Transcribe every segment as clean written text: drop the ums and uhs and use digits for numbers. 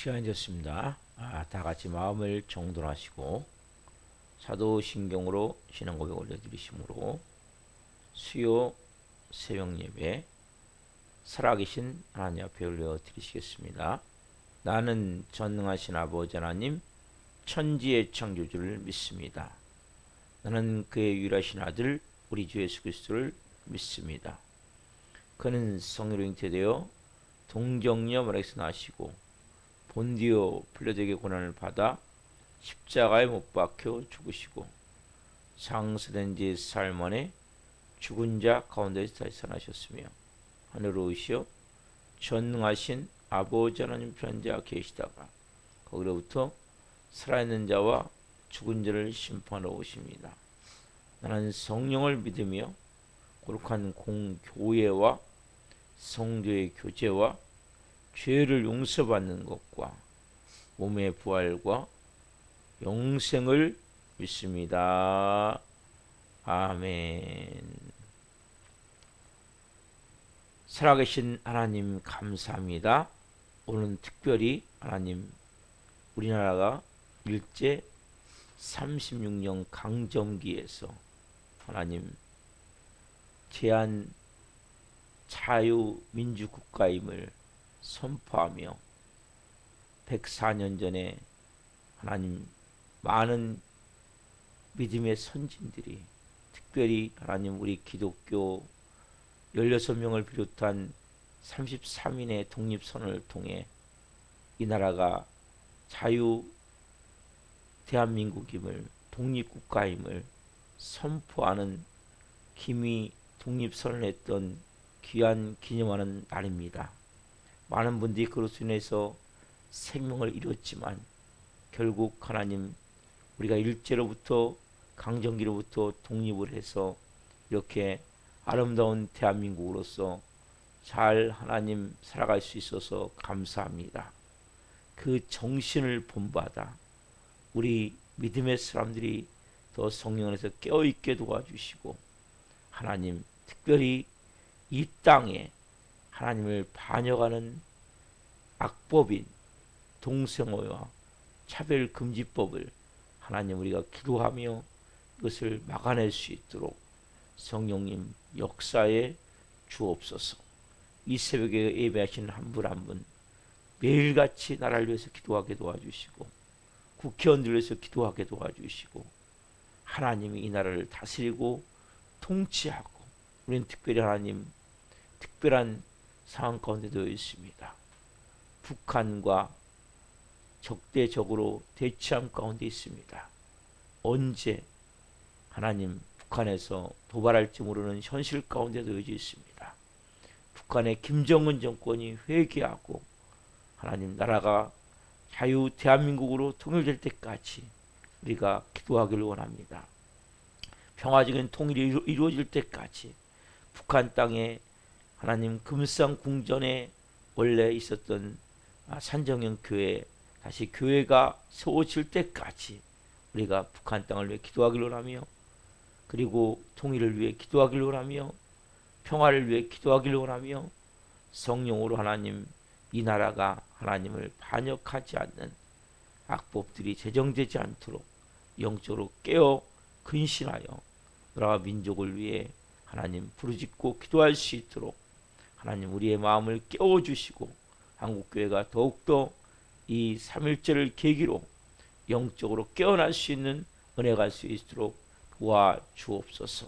시간이 됐습니다. 다 같이 마음을 정돈하시고 사도신경으로 신앙 고백 올려드리심으로 수요 새벽 예배 살아계신 하나님 앞에 올려드리시겠습니다. 나는 전능하신 아버지 하나님 천지의 창조주를 믿습니다. 나는 그의 유일하신 아들 우리 주 예수 그리스도를 믿습니다. 그는 성령으로 잉태되어 동정녀 마리아에서 나시고 본디오 빌라도에게 고난을 받아 십자가에 못 박혀 죽으시고 장사된 지 사흘 만에 죽은 자 가운데서 다시 살아나셨으며 하늘로 오시어 전능하신 아버지 하나님 편한 자 계시다가 거기로부터 살아있는 자와 죽은 자를 심판하러 오십니다. 나는 성령을 믿으며 거룩한 공교회와 성도의 교제와 죄를 용서받는 것과 몸의 부활과 영생을 믿습니다. 아멘. 살아계신 하나님 감사합니다. 오늘은 특별히 하나님 우리나라가 일제 36년 강점기에서 하나님 제한 자유민주국가임을 선포하며 104년 전에 하나님 많은 믿음의 선진들이 특별히 하나님 우리 기독교 16명을 비롯한 33인의 독립선언을 통해 이 나라가 자유 대한민국임을 독립국가임을 선포하는 기미 독립선언을 했던 귀한 기념하는 날입니다. 많은 분들이 그것으로 인해서 생명을 잃었지만 결국 하나님 우리가 일제로부터 강점기로부터 독립을 해서 이렇게 아름다운 대한민국으로서 잘 하나님 살아갈 수 있어서 감사합니다. 그 정신을 본받아 우리 믿음의 사람들이 더 성령 안에서 깨어있게 도와주시고 하나님 특별히 이 땅에 하나님을 반역하는 악법인 동성애와 차별금지법을 하나님 우리가 기도하며 이것을 막아낼 수 있도록 성령님 역사에 주옵소서. 이 새벽에 예배하시는 한 분 한 분 매일같이 나라를 위해서 기도하게 도와주시고 국회의원들을 위해서 기도하게 도와주시고 하나님이 이 나라를 다스리고 통치하고 우리는 특별히 하나님 특별한 상황 가운데 놓여 있습니다. 북한과 적대적으로 대치함 가운데 있습니다. 언제 하나님 북한에서 도발할지 모르는 현실 가운데 놓여져 있습니다. 북한의 김정은 정권이 회개하고 하나님 나라가 자유 대한민국으로 통일될 때까지 우리가 기도하기를 원합니다. 평화적인 통일이 이루어질 때까지 북한 땅에 하나님 금상궁전에 원래 있었던 산정형 교회 다시 교회가 세워질 때까지 우리가 북한 땅을 위해 기도하기를 원하며 그리고 통일을 위해 기도하기를 원하며 평화를 위해 기도하기를 원하며 성령으로 하나님 이 나라가 하나님을 반역하지 않는 악법들이 제정되지 않도록 영적으로 깨어 근신하여 나라와 민족을 위해 하나님 부르짖고 기도할 수 있도록 하나님 우리의 마음을 깨워주시고 한국교회가 더욱더 이 3.1절을 계기로 영적으로 깨어날 수 있는 은혜가 갈 수 있도록 도와주옵소서.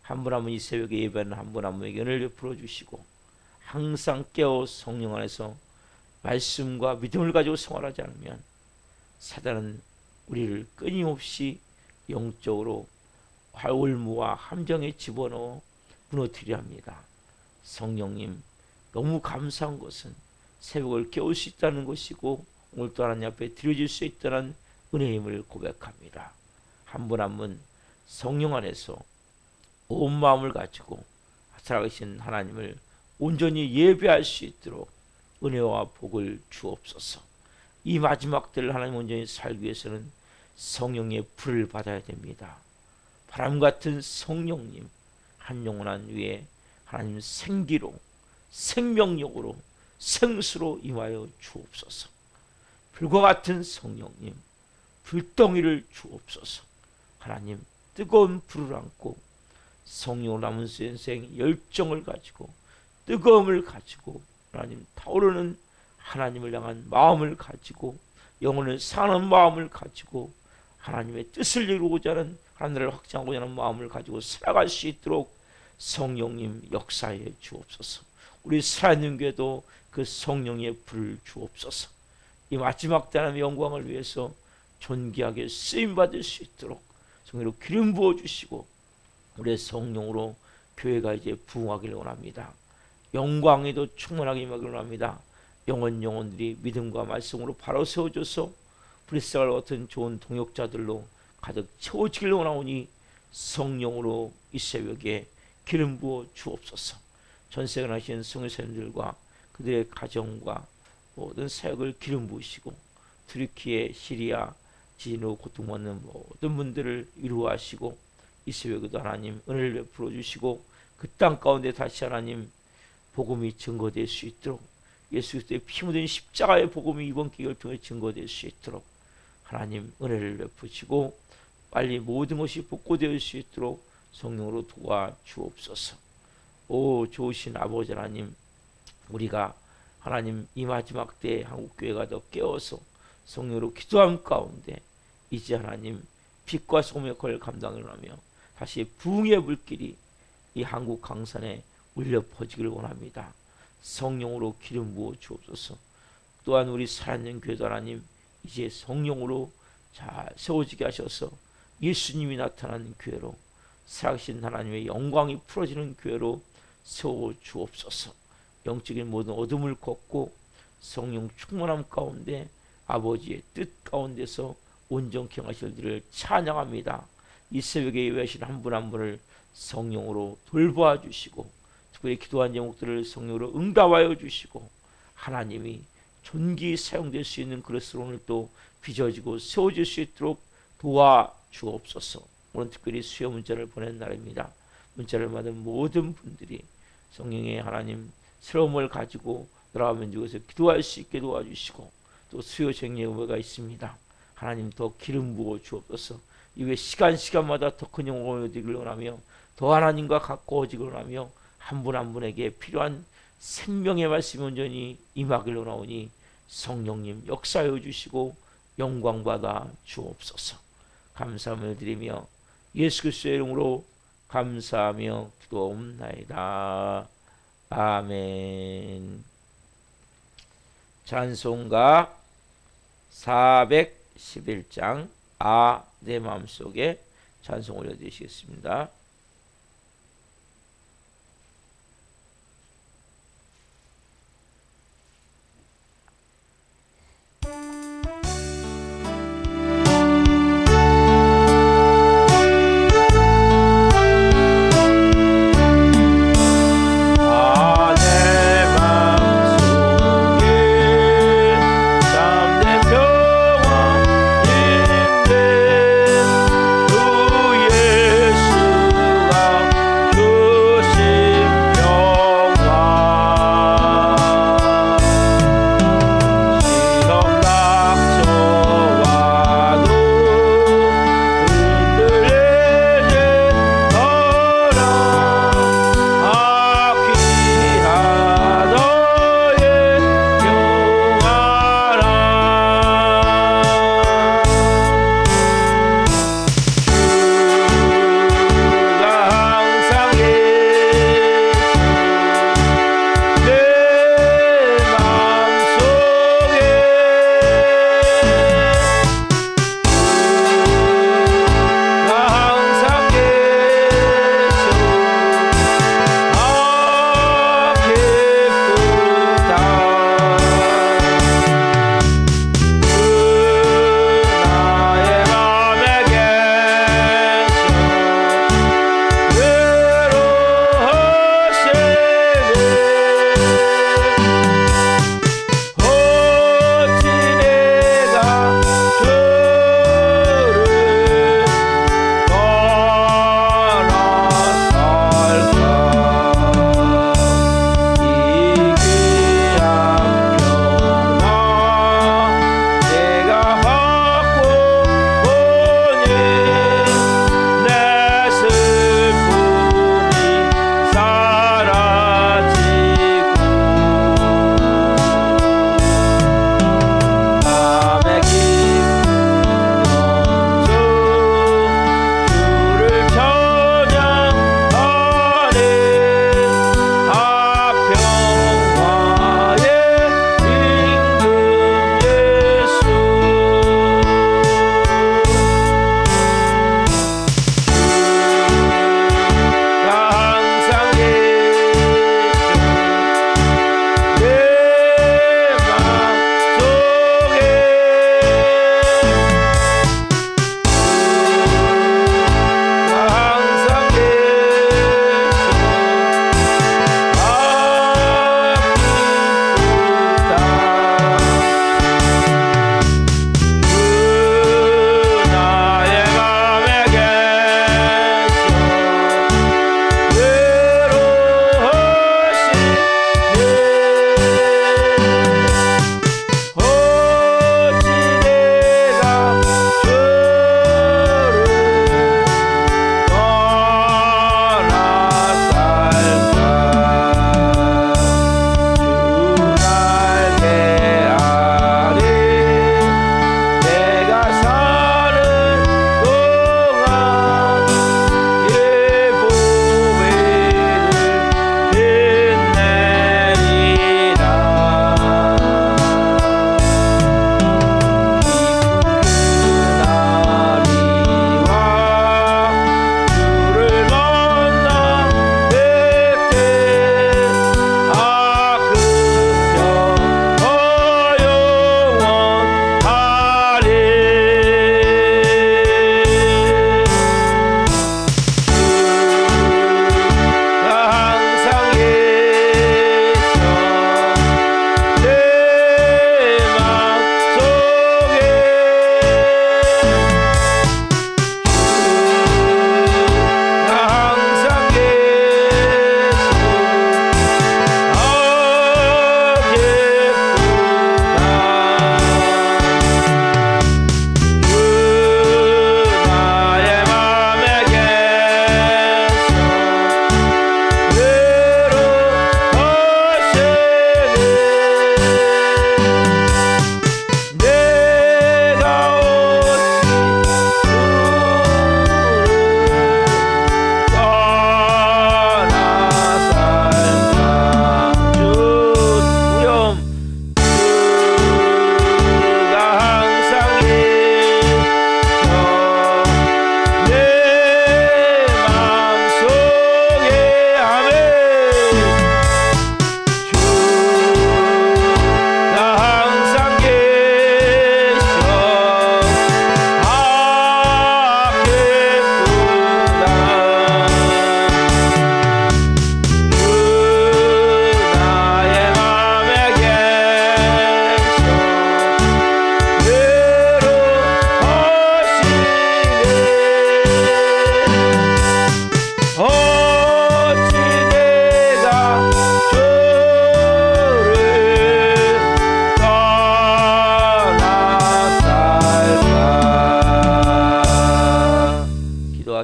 한 분 한 분 이 새벽에 예배하는 한 분 한 분에게 은혜를 베풀어 주시고 항상 깨어 성령 안에서 말씀과 믿음을 가지고 생활하지 않으면 사단은 우리를 끊임없이 영적으로 올무와 함정에 집어넣어 무너뜨리려 합니다. 성령님 너무 감사한 것은 새벽을 깨울 수 있다는 것이고 오늘도 하나님 앞에 드려질 수 있다는 은혜임을 고백합니다. 한 분 한 분 성령 안에서 온 마음을 가지고 살아계신 하나님을 온전히 예배할 수 있도록 은혜와 복을 주옵소서. 이 마지막 때를 하나님 온전히 살기 위해서는 성령의 불을 받아야 됩니다. 바람같은 성령님 한 영혼한 위에 하나님 생기로 생명력으로 생수로 임하여 주옵소서. 불과 같은 성령님, 불덩이를 주옵소서. 하나님, 뜨거운 불을 안고 성령으로 남은 인생 열정을 가지고 뜨거움을 가지고 하나님 타오르는 하나님을 향한 마음을 가지고 영혼을 사는 마음을 가지고 하나님의 뜻을 이루고자 하는 하늘을 확장하고자 하는 마음을 가지고 살아갈 수 있도록 성령님 역사해 주옵소서. 우리 살아있는 교회도 그 성령의 불을 주옵소서. 이 마지막 때의 영광을 위해서 존귀하게 쓰임받을 수 있도록 성령으로 기름 부어주시고 우리의 성령으로 교회가 이제 부흥하기를 원합니다. 영광에도 충만하게 임하기를 원합니다. 영혼들이 믿음과 말씀으로 바로 세워져서 브리스갈 같은 좋은 동역자들로 가득 채워지기를 원하오니 성령으로 이 새벽에 기름 부어 주옵소서. 전세에 하신 성교사님들과 그들의 가정과 모든 사역을 기름 부으시고 트리키에 시리아 지진으로 고통받는 모든 분들을 위로하시고 이 새벽에도 하나님 은혜를 베풀어 주시고 그 땅 가운데 다시 하나님 복음이 증거될 수 있도록 예수 그리스도의 피 묻은 십자가의 복음이 이번 기회를 통해 증거될 수 있도록 하나님 은혜를 베푸시고 빨리 모든 것이 복구될 수 있도록 성령으로 도와주옵소서. 오 좋으신 아버지 하나님, 우리가 하나님 이 마지막 때에 한국교회가 더 깨어서 성령으로 기도함 가운데 이제 하나님 빛과 소금의 역할을 감당하며 다시 부흥의 불길이 이 한국 강산에 울려 퍼지기를 원합니다. 성령으로 기름 부어 주옵소서. 또한 우리 살아있는 교회도 하나님 이제 성령으로 잘 세워지게 하셔서 예수님이 나타나는 교회로 살아계신 하나님의 영광이 풀어지는 교회로 세워 주옵소서. 영적인 모든 어둠을 걷고 성령 충만함 가운데 아버지의 뜻 가운데서 온전케 하실 일을 찬양합니다. 이 새벽에 예배하신 한 분 한 분을 성령으로 돌보아 주시고 특별히 기도한 제목들을 성령으로 응답하여 주시고 하나님이 존귀 사용될 수 있는 그릇으로 오늘 또 빚어지고 세워질 수 있도록 도와주옵소서. 오늘 특별히 수요 문자를 보낸 날입니다. 문자를 받은 모든 분들이 성령의 하나님 새로움을 가지고 나라와 민족에서 기도할 수 있게 도와주시고 또 수요 정리의 의회가 있습니다. 하나님 더 기름 부어 주옵소서. 이외 시간마다 더 큰 영광을 얻기를 원하며 더 하나님과 가까워지기를 원하며 한 분 한 분에게 필요한 생명의 말씀이 온전히 임하기를 원하오니 성령님 역사해 주시고 영광받아 주옵소서. 감사함을 드리며 예수 그리스도의 이름으로 감사하며 기도옵나이다. 아멘. 찬송가 411장 내 마음속에 찬송 올려드리시겠습니다. 주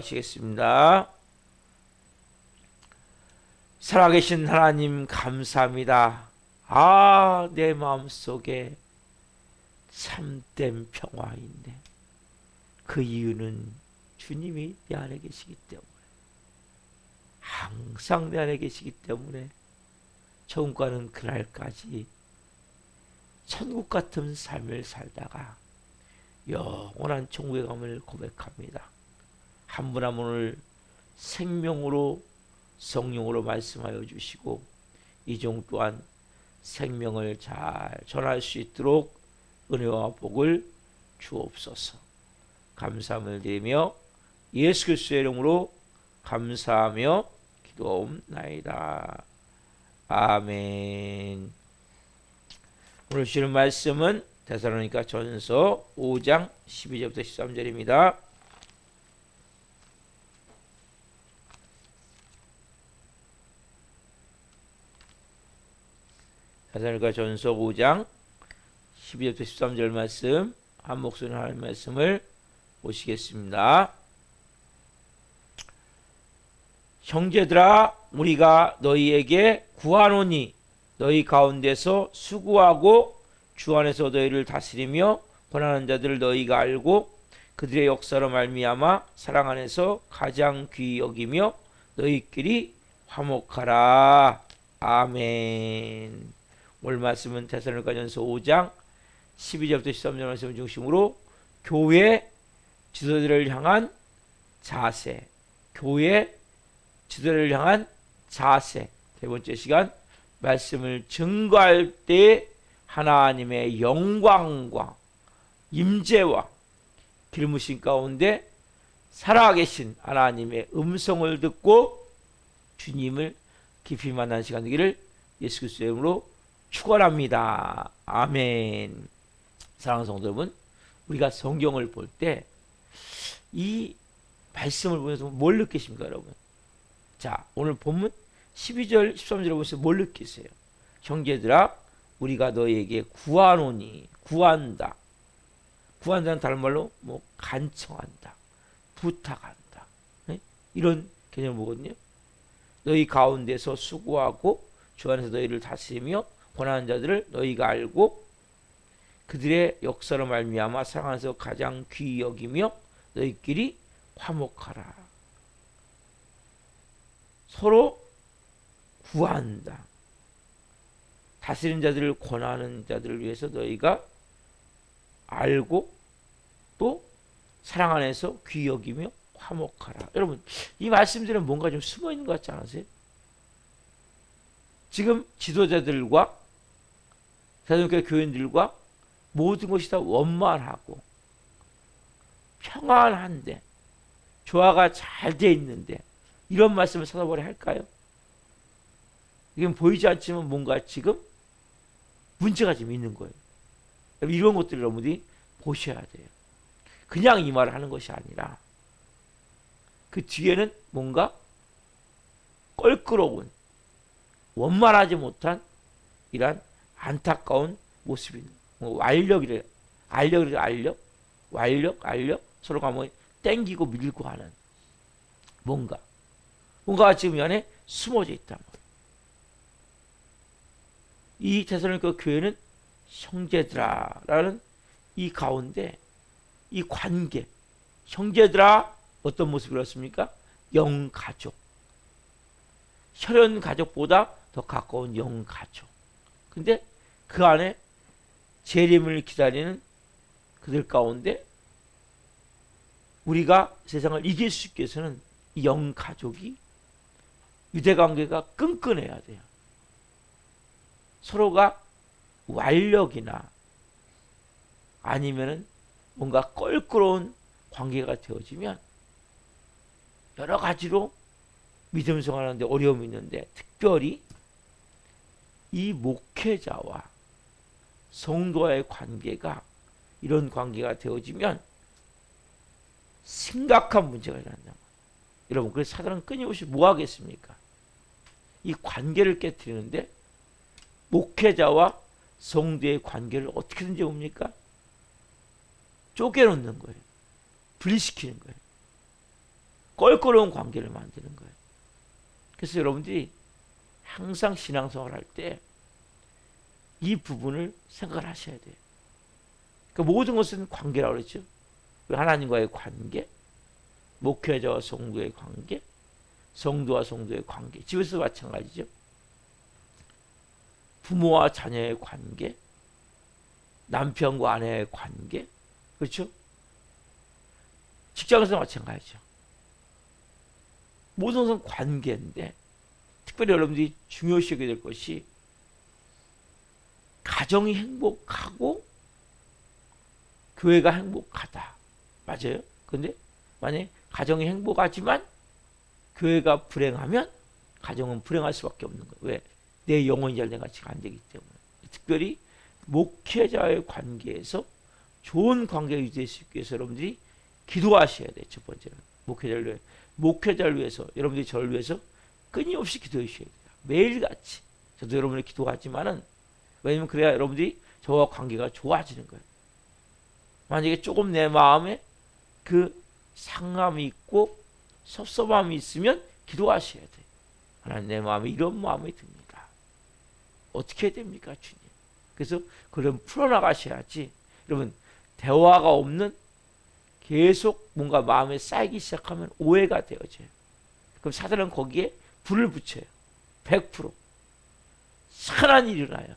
기도하시겠습니다. 살아계신 하나님 감사합니다. 내 마음속에 참된 평화인데 그 이유는 주님이 내 안에 계시기 때문에, 항상 내 안에 계시기 때문에 처음 가는 그날까지 천국 같은 삶을 살다가 영원한 천국에 감을 고백합니다. 한 분 한 분을 생명으로 성령으로 말씀하여 주시고 이종 또한 생명을 잘 전할 수 있도록 은혜와 복을 주옵소서. 감사함을 드리며 예수 그리스도의 이름으로 감사하며 기도옵나이다. 아멘. 오늘 주시는 말씀은 데살로니가 전서 5장 12절부터 13절입니다. 데살로니가 전서 5장 12절부터 13절 말씀, 한 목소리로 하나님 말씀을 보시겠습니다. 형제들아, 우리가 너희에게 구하노니 너희 가운데서 수고하고 주 안에서 너희를 다스리며 권하는 자들을 너희가 알고 그들의 역사로 말미암아 사랑 안에서 가장 귀히 여기며 너희끼리 화목하라. 아멘. 오늘 말씀은 데살로니가전서 5장 12절부터 13절 말씀을 중심으로 교회 지도자들을 향한 자세, 교회 지도자를 향한 자세, 세 번째 시간 말씀을 증거할 때 하나님의 영광과 임재와 길무신 가운데 살아계신 하나님의 음성을 듣고 주님을 깊이 만나는 시간 되기를 예수 그리스도의 이름으로 축원합니다. 아멘. 사랑하는 성도 여러분, 우리가 성경을 볼 때 이 말씀을 보면서 뭘 느끼십니까, 여러분? 자, 오늘 본문 12절 13절에 보면서 뭘 느끼세요? 형제들아, 우리가 너희에게 구하노니, 구한다. 구한다는 다른 말로 간청한다, 부탁한다, 네? 이런 개념을 보거든요. 너희 가운데서 수고하고 주 안에서 너희를 다스리며 권하는 자들을 너희가 알고 그들의 역사로 말미암아 사랑 안에서 가장 귀히 여기며 너희끼리 화목하라. 서로 구한다. 다스리는 자들을 권하는 자들을 위해서 너희가 알고 또 사랑 안에서 귀히 여기며 화목하라. 여러분, 이 말씀들은 뭔가 좀 숨어 있는 것 같지 않으세요? 지금 지도자들과 대한민국의 교인들과 모든 것이 다 원만하고 평안한데, 조화가 잘 돼 있는데 이런 말씀을 찾아보려 할까요? 이건 보이지 않지만 뭔가 지금 문제가 좀 있는 거예요. 이런 것들을 여러분들이 보셔야 돼요. 그냥 이 말을 하는 것이 아니라 그 뒤에는 뭔가 껄끄러운, 원만하지 못한 이러한 안타까운 모습이 있는 완력이래. 완력 서로가 땡기고 밀고 하는 뭔가가 지금 이 안에 숨어져 있단 말이에요. 이 데살로니가 교회는 형제들아라는 이 가운데 이 관계, 형제들아 어떤 모습이었습니까? 영가족, 혈연 가족보다 더 가까운 영가족. 근데 그 안에 재림을 기다리는 그들 가운데 우리가 세상을 이길 수 있게 해서는 이 영가족이 유대관계가 끈끈해야 돼요. 서로가 완력이나 아니면은 뭔가 껄끄러운 관계가 되어지면 여러 가지로 믿음 생활하는데 어려움이 있는데, 특별히 이 목회자와 성도와의 관계가 이런 관계가 되어지면 심각한 문제가 일어난다. 여러분, 그래서 사단은 끊임없이 뭐 하겠습니까? 이 관계를 깨뜨리는데 목회자와 성도의 관계를 어떻게든지 뭡니까? 쪼개놓는 거예요. 분리시키는 거예요. 껄끄러운 관계를 만드는 거예요. 그래서 여러분들이 항상 신앙생활 할 때 이 부분을 생각을 하셔야 돼요. 그러니까 모든 것은 관계라고 그랬죠. 하나님과의 관계, 목회자와 성도의 관계, 성도와 성도의 관계, 집에서도 마찬가지죠. 부모와 자녀의 관계, 남편과 아내의 관계, 그렇죠? 직장에서 마찬가지죠. 모든 것은 관계인데 특별히 여러분들이 중요시 여겨야 될 것이 가정이 행복하고 교회가 행복하다. 맞아요? 근데 만약에 가정이 행복하지만 교회가 불행하면 가정은 불행할 수밖에 없는 거예요. 왜? 내 영혼이 잘된 가치가 안 되기 때문에. 특별히 목회자의 관계에서 좋은 관계가 유지될 수 있기 위해서 여러분들이 기도하셔야 돼요. 첫 번째는 목회자를 위해서 여러분들이 저를 위해서 끊임없이 기도해 주셔야 돼요. 매일같이. 저도 여러분을 기도하지만은 왜냐면 그래야 여러분들이 저와 관계가 좋아지는 거예요. 만약에 조금 내 마음에 그 상함이 있고 섭섭함이 있으면 기도하셔야 돼요. 하나님, 내 마음에 이런 마음이 듭니다. 어떻게 해야 됩니까, 주님? 그래서 그럼 풀어나가셔야지. 여러분, 대화가 없는 계속 뭔가 마음에 쌓이기 시작하면 오해가 되어져요. 그럼 사단은 거기에 불을 붙여요. 100% 산한 일이 일어나요.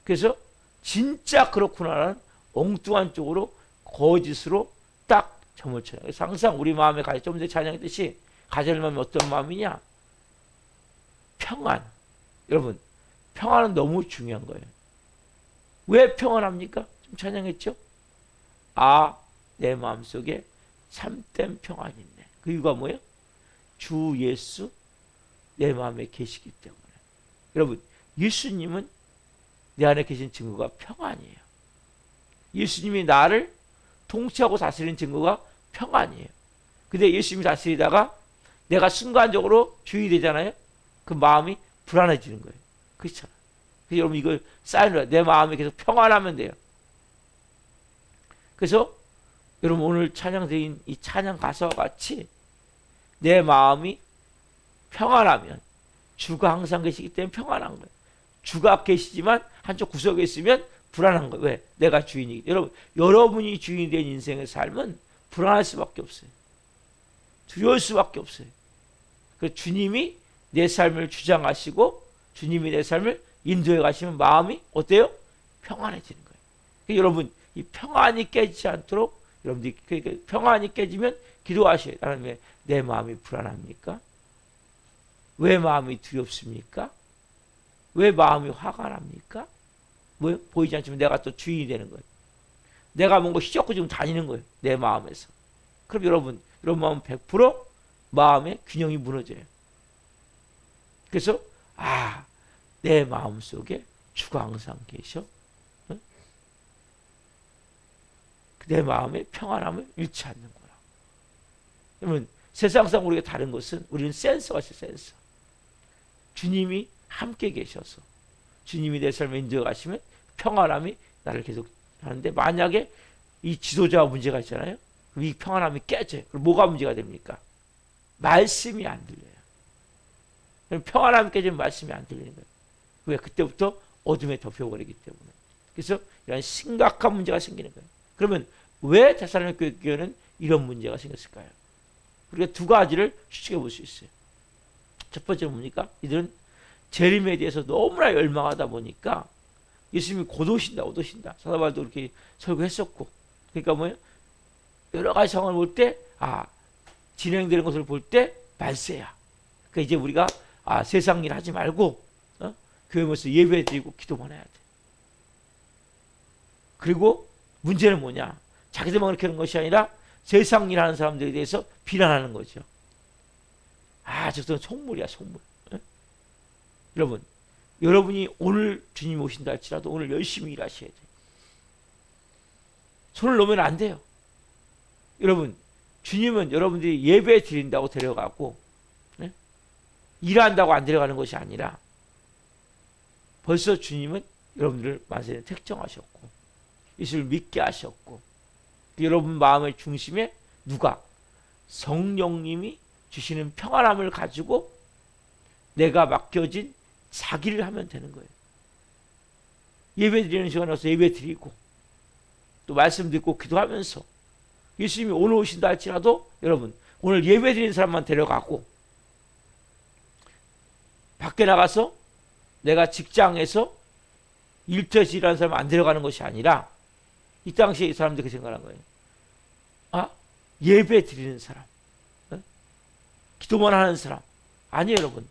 그래서 진짜 그렇구나라는 엉뚱한 쪽으로 거짓으로 딱 점을 쳐요. 그래서 항상 우리 마음에 좀 전에 찬양했듯이 가질 마음이 어떤 마음이냐? 평안. 여러분, 평안은 너무 중요한 거예요. 왜 평안합니까? 좀 찬양했죠? 내 마음속에 참된 평안이 있네. 그 이유가 뭐예요? 주 예수 내 마음에 계시기 때문에. 여러분, 예수님은 내 안에 계신 증거가 평안이에요. 예수님이 나를 통치하고 다스리는 증거가 평안이에요. 근데 예수님이 다스리다가 내가 순간적으로 주인이 되잖아요. 그 마음이 불안해지는 거예요. 그렇잖아요. 그래서 여러분 이걸 쌓이는 내 마음이 계속 평안하면 돼요. 그래서 여러분 오늘 찬양드린 이 찬양 가사와 같이 내 마음이 평안하면 주가 항상 계시기 때문에 평안한 거예요. 주가 계시지만 한쪽 구석에 있으면 불안한 거예요. 왜? 내가 주인이기 때문에. 여러분이 주인이 된 인생의 삶은 불안할 수밖에 없어요. 두려울 수밖에 없어요. 그래서 주님이 내 삶을 주장하시고 주님이 내 삶을 인도해 가시면 마음이 어때요? 평안해지는 거예요. 그러니까 여러분 이 평안이 깨지지 않도록 여러분들이 그러니까 평안이 깨지면 기도하셔야 돼요. 하나님, 내 마음이 불안합니까? 왜 마음이 두렵습니까? 왜 마음이 화가 납니까? 뭐 보이지 않지만 내가 또 주인이 되는 거예요. 내가 뭔가 휘젓고 지금 다니는 거예요. 내 마음에서. 그럼 여러분 마음은 100% 마음의 균형이 무너져요. 그래서 내 마음속에 주가 항상 계셔. 응? 내 마음의 평안함을 잃지 않는 거야. 그러면 세상상 우리가 다른 것은 우리는 센서가 있어요. 센서. 주님이 함께 계셔서 주님이 내 삶에 인도해 가시면 평안함이 나를 계속 하는데 만약에 이 지도자와 문제가 있잖아요. 그럼 이 평안함이 깨져요. 그럼 뭐가 문제가 됩니까? 말씀이 안 들려요. 그럼 평안함이 깨지면 말씀이 안 들리는 거예요. 왜? 그때부터 어둠에 덮여버리기 때문에. 그래서 이런 심각한 문제가 생기는 거예요. 그러면 왜 데살로니가 교회는 이런 문제가 생겼을까요? 우리가 두 가지를 추측해 볼 수 있어요. 첫 번째는 뭡니까? 이들은 재림에 대해서 너무나 열망하다 보니까 예수님이 곧 오신다. 사도바울도 이렇게 설교했었고. 그러니까 뭐예요? 여러 가지 상황을 볼 때, 진행되는 것을 볼 때 말세야. 그러니까 이제 우리가 세상 일 하지 말고 교회 모여서 예배 드리고 기도만 해야 돼. 그리고 문제는 뭐냐? 자기들만 그렇게 하는 것이 아니라 세상 일 하는 사람들에 대해서 비난하는 거죠. 저것은 속물이야, 속물. 여러분, 여러분이 오늘 주님 오신다 할지라도 오늘 열심히 일하셔야 돼요. 손을 놓으면 안 돼요. 여러분, 주님은 여러분들이 예배 드린다고 데려가고 일한다고 안 데려가는 것이 아니라 벌써 주님은 여러분들을 만세에 택정하셨고 예수를 믿게 하셨고 여러분 마음의 중심에 누가? 성령님이 주시는 평안함을 가지고 내가 맡겨진 자기를 하면 되는 거예요. 예배 드리는 시간에 와서 예배 드리고 또 말씀 듣고 기도하면서 예수님이 오늘 오신다 할지라도 여러분 오늘 예배 드리는 사람만 데려가고 밖에 나가서 내가 직장에서 일터에서 일하는 사람 안 데려가는 것이 아니라 이 당시에 이 사람들이 그 생각하는 거예요. 아, 예배 드리는 사람, 기도만 하는 사람 아니에요. 여러분,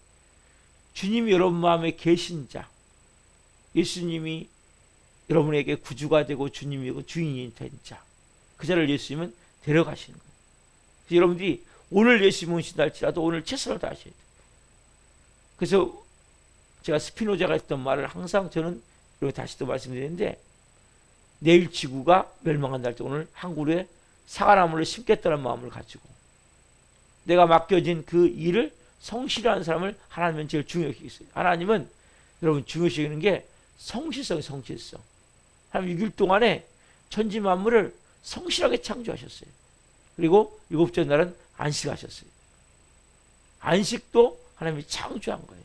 주님이 여러분 마음에 계신 자, 예수님이 여러분에게 구주가 되고 주님이고 주인이 된 자, 그 자를 예수님은 데려가시는 거예요. 그래서 여러분들이 오늘 예수님 오신다 할지라도 오늘 최선을 다하셔야 돼요. 그래서 제가 스피노자가 했던 말을 항상 저는 다시 또 말씀드리는데, 내일 지구가 멸망한다 할 때 오늘 한 그루의 사과나무를 심겠다는 마음을 가지고 내가 맡겨진 그 일을 성실히 하는 사람을 하나님은 제일 중요시 여기세요. 하나님은 여러분 중요시 여기는 게 성실성. 하나님 6일 동안에 천지 만물을 성실하게 창조하셨어요. 그리고 7째 날은 안식하셨어요. 안식도 하나님이 창조한 거예요.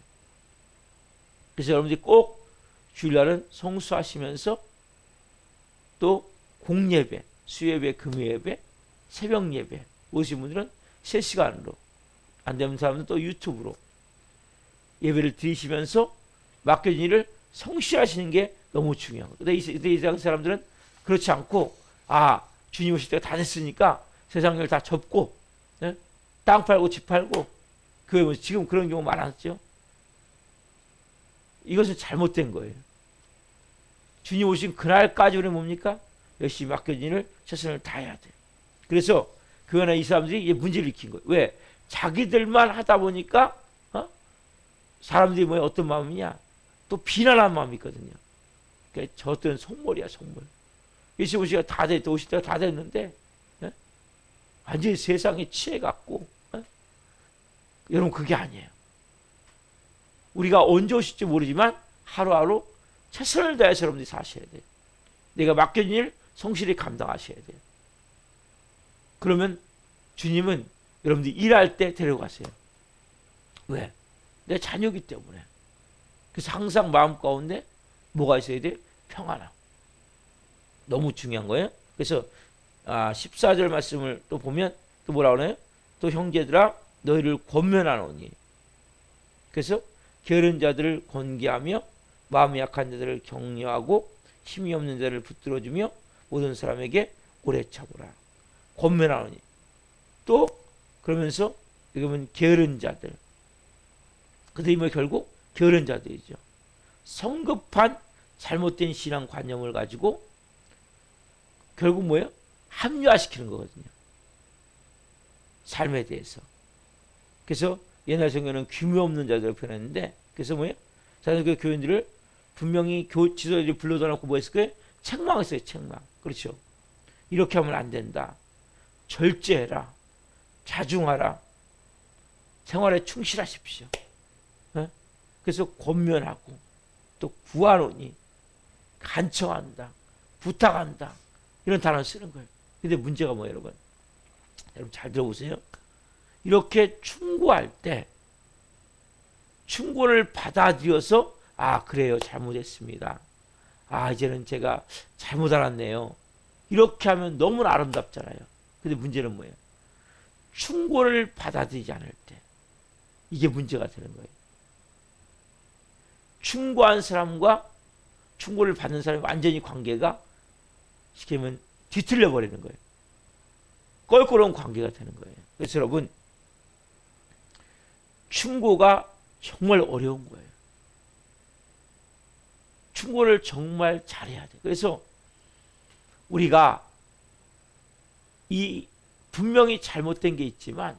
그래서 여러분들이 꼭 주일날은 성수하시면서 또 공예배, 수예배, 금요예배, 새벽예배 오신 분들은 실시간으로, 안 되는 사람은 또 유튜브로 예배를 드리시면서 맡겨진 일을 성실하시는 게 너무 중요한 거예요. 근데 이 사람들은 그렇지 않고, 아, 주님 오실 때가 다 됐으니까 세상 일 다 접고, 네? 땅 팔고 집 팔고, 그 지금 그런 경우 많았죠. 이것은 잘못된 거예요. 주님 오신 그날까지 우리는 뭡니까? 열심히 맡겨진 일을 최선을 다해야 돼요. 그래서 그 안에 이 사람들이 이제 문제를 일으킨 거예요. 왜? 자기들만 하다 보니까 사람들이 뭐야, 어떤 마음이냐? 또 비난하는 마음이 있거든요. 그러니까 저 어떤 속물이야, 속물. 예수 오시가 다 됐다, 오실 때가 다 됐는데 완전히 세상에 취해갖고 여러분 그게 아니에요. 우리가 언제 오실지 모르지만 하루하루 최선을 다해서 여러분들이 사셔야 돼요. 내가 맡겨진 일 성실히 감당하셔야 돼요. 그러면 주님은 여러분들이 일할 때 데려가세요. 왜? 내 자녀이기 때문에. 그래서 항상 마음 가운데 뭐가 있어야 돼? 평안함. 너무 중요한 거예요. 그래서 14절 말씀을 또 보면 또 뭐라 그러나요? 또 형제들아 너희를 권면하노니. 그래서 게으른 자들을 권계하며 마음이 약한 자들을 격려하고 힘이 없는 자를 붙들어주며 모든 사람에게 오래 참으라. 권면하노니. 또 그러면서 여기 보면 게으른 자들. 그들이 뭐 결국 게으른 자들이죠. 성급한 잘못된 신앙관념을 가지고 결국 뭐예요? 합리화시키는 거거든요. 삶에 대해서. 그래서 옛날 성경에는 규모 없는 자들을 표현했는데, 그래서 뭐예요? 자기들 그 교인들을 분명히 지도자들이 불러다 놓고 뭐 했을 거예요? 책망했어요, 책망. 그렇죠. 이렇게 하면 안 된다. 절제해라. 자중하라. 생활에 충실하십시오. 그래서 권면하고 또 구하노니, 간청한다, 부탁한다, 이런 단어를 쓰는 거예요. 근데 문제가 뭐예요, 여러분? 여러분 잘 들어보세요. 이렇게 충고할 때 충고를 받아들여서 그래요, 잘못했습니다. 이제는 제가 잘못 알았네요. 이렇게 하면 너무나 아름답잖아요. 근데 문제는 뭐예요? 충고를 받아들이지 않을 때 이게 문제가 되는 거예요. 충고한 사람과 충고를 받는 사람이 완전히 관계가 쉽게 말하면 뒤틀려 버리는 거예요. 껄끄러운 관계가 되는 거예요. 그래서 여러분, 충고가 정말 어려운 거예요. 충고를 정말 잘해야 돼요. 그래서 우리가 이 분명히 잘못된 게 있지만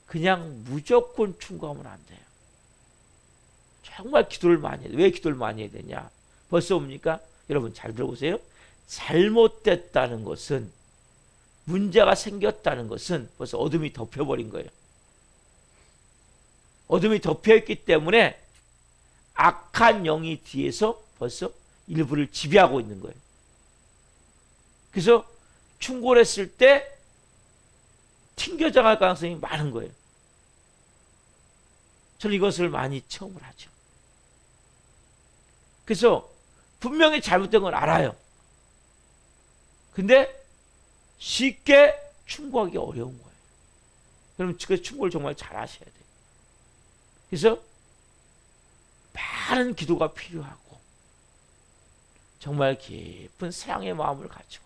그냥 무조건 충고하면 안 돼요. 정말 기도를 많이 해야 돼요. 왜 기도를 많이 해야 되냐? 벌써 뭡니까? 여러분 잘 들어보세요. 잘못됐다는 것은, 문제가 생겼다는 것은 벌써 어둠이 덮여버린 거예요. 어둠이 덮여있기 때문에 악한 영이 뒤에서 벌써 일부를 지배하고 있는 거예요. 그래서 충고를 했을 때 튕겨져갈 가능성이 많은 거예요. 저는 이것을 많이 체험을 하죠. 그래서 분명히 잘못된 건 알아요. 근데 쉽게 충고하기 어려운 거예요. 그럼 그 충고를 정말 잘 하셔야 돼요. 그래서 많은 기도가 필요하고 정말 깊은 사랑의 마음을 가지고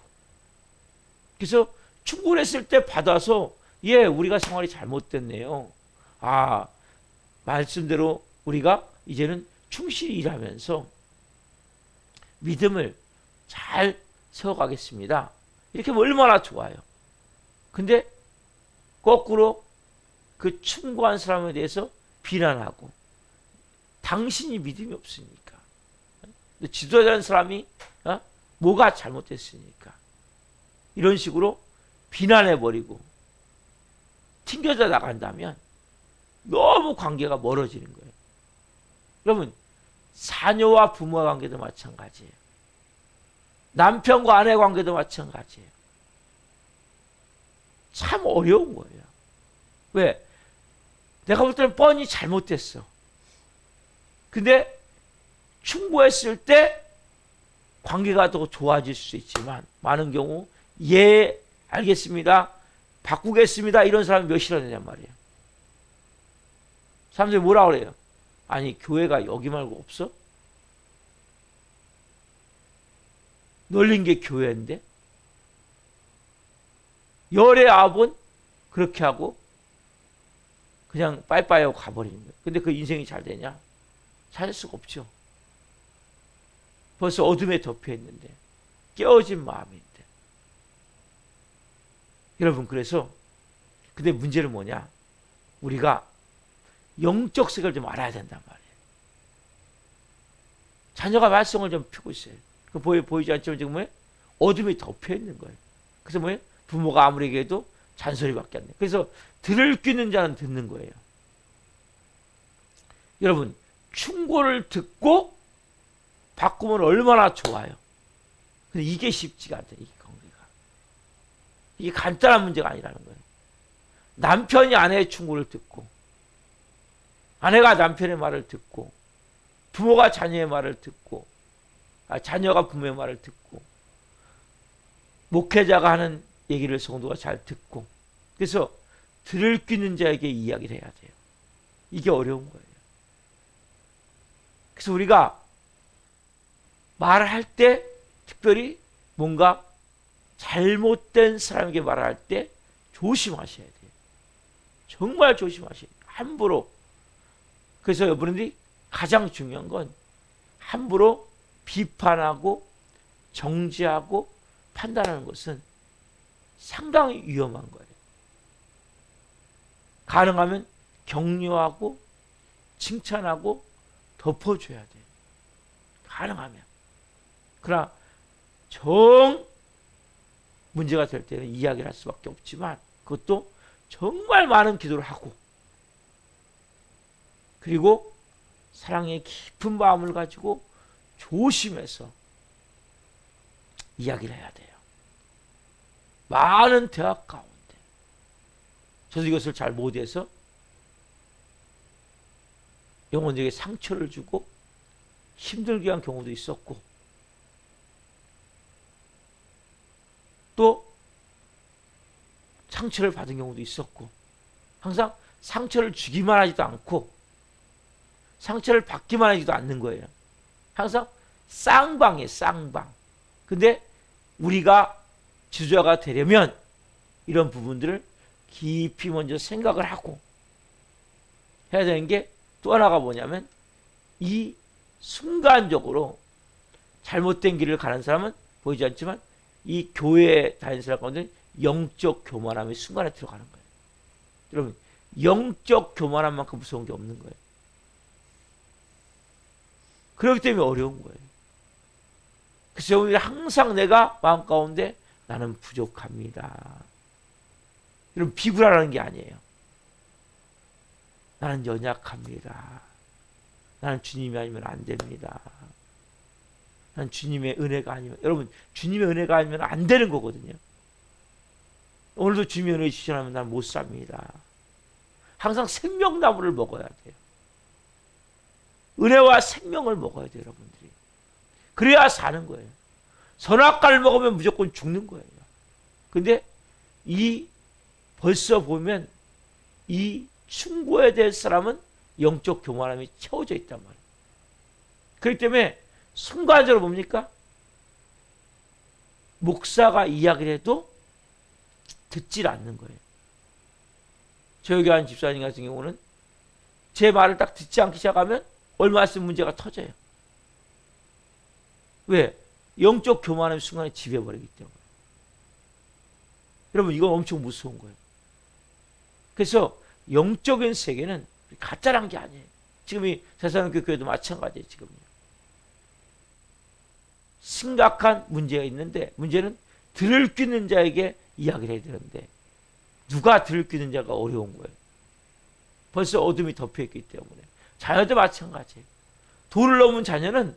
그래서 충고를 했을 때 받아서 우리가 생활이 잘못됐네요. 말씀대로 우리가 이제는 충실히 일하면서 믿음을 잘 세워가겠습니다. 이렇게 하면 얼마나 좋아요. 근데 거꾸로 그 충고한 사람에 대해서 비난하고 당신이 믿음이 없으니까 지도자라는 사람이 뭐가 잘못됐으니까 이런 식으로 비난해버리고 튕겨져 나간다면 너무 관계가 멀어지는 거예요. 여러분 자녀와 부모의 관계도 마찬가지예요. 남편과 아내 관계도 마찬가지예요. 참 어려운 거예요. 왜? 내가 볼 때는 뻔히 잘못됐어. 근데 충고했을 때 관계가 더 좋아질 수 있지만 많은 경우 알겠습니다. 바꾸겠습니다. 이런 사람이 몇이나 되냔 말이에요. 사람들이 뭐라 그래요? 아니 교회가 여기 말고 없어? 널린 게 교회인데 열의 아홉은 그렇게 하고 그냥 빠이빠이 하고 가버리는 거예요. 근데 그 인생이 잘 되냐? 살 수가 없죠. 벌써 어둠에 덮여 있는데 깨어진 마음인데 여러분 그래서 근데 문제는 뭐냐? 우리가 영적 색을 좀 알아야 된단 말이에요. 자녀가 말썽을 좀 피우고 있어요. 그 보이지 않지만 지금 뭐예요? 어둠이 덮여 있는 거예요. 그래서 뭐예요? 부모가 아무리 얘기해도 잔소리밖에 안 돼요. 그래서 들을 귀는 자는 듣는 거예요. 여러분 충고를 듣고 바꾸면 얼마나 좋아요. 근데 이게 쉽지가 않다. 이게 관계가. 이게 간단한 문제가 아니라는 거예요. 남편이 아내의 충고를 듣고 아내가 남편의 말을 듣고 부모가 자녀의 말을 듣고 자녀가 부모의 말을 듣고 목회자가 하는 얘기를 성도가 잘 듣고 그래서 들을 귀는 자에게 이야기를 해야 돼요. 이게 어려운 거예요. 그래서 우리가 말을 할 때 특별히 뭔가 잘못된 사람에게 말을 할 때 조심하셔야 돼요. 정말 조심하셔야 돼요. 함부로. 그래서 여러분들이 가장 중요한 건 함부로 비판하고 정죄하고 판단하는 것은 상당히 위험한 거예요. 가능하면 격려하고 칭찬하고 덮어줘야 돼요. 가능하면. 그러나 문제가 될 때는 이야기를 할 수밖에 없지만 그것도 정말 많은 기도를 하고 그리고 사랑의 깊은 마음을 가지고 조심해서 이야기를 해야 돼요. 많은 대화 가운데 저도 이것을 잘 못해서 영혼에게 상처를 주고 힘들게 한 경우도 있었고 또 상처를 받은 경우도 있었고 항상 상처를 주기만 하지도 않고 상처를 받기만 하지도 않는 거예요. 항상 쌍방이에요. 쌍방. 근데 우리가 지도자가 되려면 이런 부분들을 깊이 먼저 생각을 하고 해야 되는 게 또 하나가 뭐냐면 이 순간적으로 잘못된 길을 가는 사람은 보이지 않지만 이 교회에 다니는 사람 가운데 영적 교만함이 순간에 들어가는 거예요. 여러분 영적 교만함만큼 무서운 게 없는 거예요. 그렇기 때문에 어려운 거예요. 그래서 우리 항상 내가 마음 가운데 나는 부족합니다. 여러분 비굴하라는 게 아니에요. 나는 연약합니다. 나는 주님이 아니면 안 됩니다. 나는 주님의 은혜가 아니면 여러분 주님의 은혜가 아니면 안 되는 거거든요. 오늘도 주님의 은혜 주시지 않으면 난 못 삽니다. 항상 생명나무를 먹어야 돼요. 은혜와 생명을 먹어야 돼요, 여러분들이. 그래야 사는 거예요. 선악과를 먹으면 무조건 죽는 거예요. 근데 벌써 보면 이 충고해야 될 사람은 영적 교만함이 채워져 있단 말이에요. 그렇기 때문에 순간적으로 뭡니까? 목사가 이야기를 해도 듣질 않는 거예요. 저희 교회 한 집사님 같은 경우는 제 말을 딱 듣지 않기 시작하면 얼마 있으면 문제가 터져요. 왜? 영적 교만함의 순간에 지배해버리기 때문에. 여러분, 이건 엄청 무서운 거예요. 그래서 영적인 세계는 가짜란 게 아니에요. 지금 이 세상의 교회도 마찬가지예요. 지금요. 심각한 문제가 있는데, 문제는 들을 귀 있는 자에게 이야기를 해야 되는데 누가 들을 귀 있는 자가 어려운 거예요. 벌써 어둠이 덮여있기 때문에. 자녀도 마찬가지예요. 도를 넘은 자녀는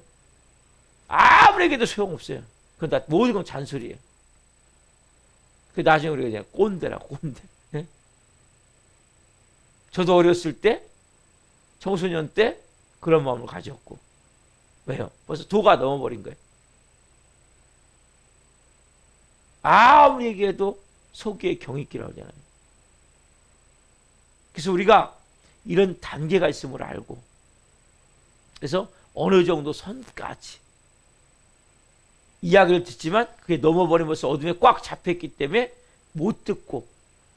아무리 얘기해도 소용없어요. 그건 다 모든 건 잔소리예요. 그 나중에 우리가 그냥 꼰대라, 꼰대. 네? 저도 어렸을 때, 청소년 때 그런 마음을 가졌고. 왜요? 벌써 도가 넘어버린 거예요. 아무리 얘기해도 속에 경있기라고 하잖아요. 그래서 우리가 이런 단계가 있음을 알고, 그래서 어느 정도 선까지 이야기를 듣지만 그게 넘어버리면서 어둠에 꽉 잡혔기 때문에 못 듣고,